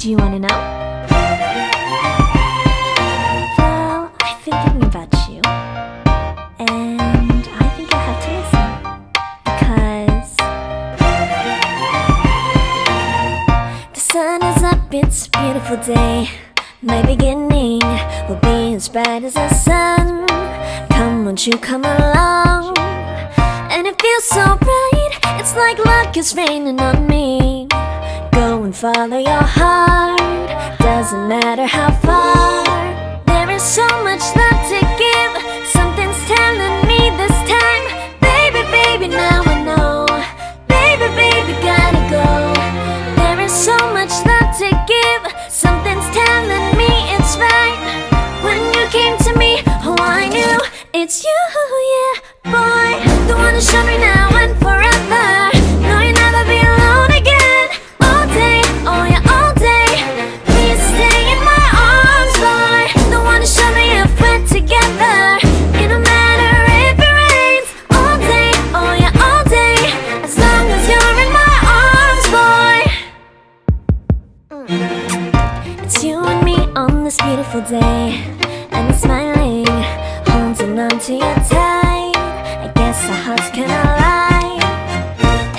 Do you wanna know? Well, I've been thinking about you, and I think I'll have to listen, because the sun is up, it's a beautiful day. My beginning will be as bright as the sun. Come, won't you come along? And it feels so bright, it's like luck is raining on me. Go and follow your heart, doesn't matter how far. There is so much love to give, something's telling me this time. Baby, baby, now I know. Baby, baby, gotta go. There is so much love to give, something's telling me it's right. When you came to me, oh I knew it's you, yeah, boy. The one who showed me now and forever. No, you'll never be alone again. All day, oh yeah, all day. Please stay in my arms, boy. The one who showed me if we're together. It don't matter if it rains. All day, oh yeah, all day. As long as you're in my arms, boy. It's you and me on this beautiful day, and I'm smiling, holding on to you tight. I guess our hearts can align,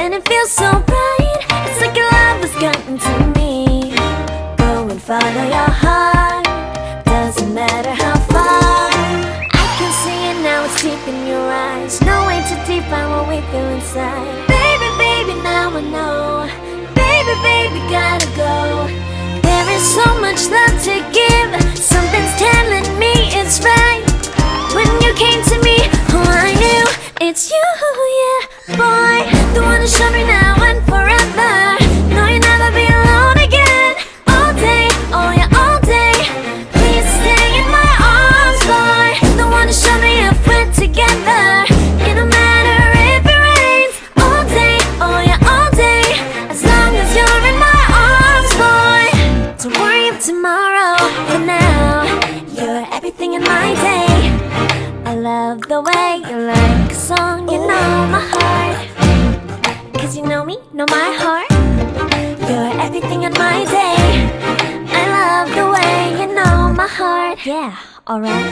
and it feels so bright. It's like your love has gotten to me. Go and follow your heart, doesn't matter how far. I can see it now, it's deep in your eyes. No way to define what we feel inside. Baby, baby, now I know. Baby, baby, gotta go. There is so much love to give, something's telling me it's right. When you came to me, oh I knew it's you, yeah, boy. The one who showed me now and forever. No, you'll never be alone again. All day, oh yeah, all day. Please stay in my arms, boy. The one who showed me if we're together. It don't matter if it rains. All day, oh yeah, all day. As long as you're in my arms, boy. Don't worry of tomorrow, for now you're everything in my day. I love the way you like a song, you know my heart. Cause you know me, know my heart. You're everything in my day. I love the way you know my heart. Yeah, alright.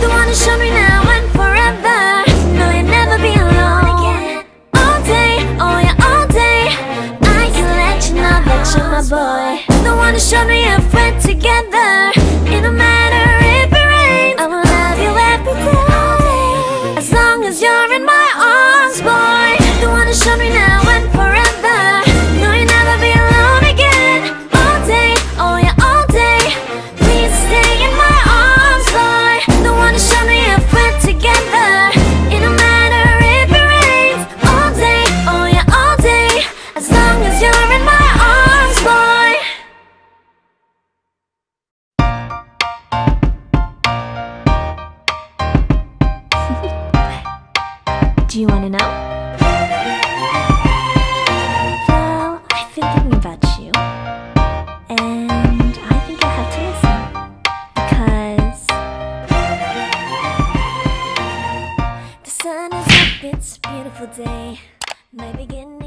The one who showed me now and forever. No, you'll never be alone again. All day, oh yeah, all day. I can let you know that you're my boy. The one who showed me if we're together. It don't matter if it rains. I will love you every day. As long as you're in my arms, boy. The one who showed me now and forever. No, you'll never be alone again. All day, oh yeah, all day. Please stay in my arms, boy. The one who showed me if we're together. It don't matter if it rains. All day, oh yeah, all day. As long as you're in my arms, boy. Do you wanna know? Well, I've been thinking about you, and I think I'll have to listen, because the sun is up, it's a beautiful day. My beginning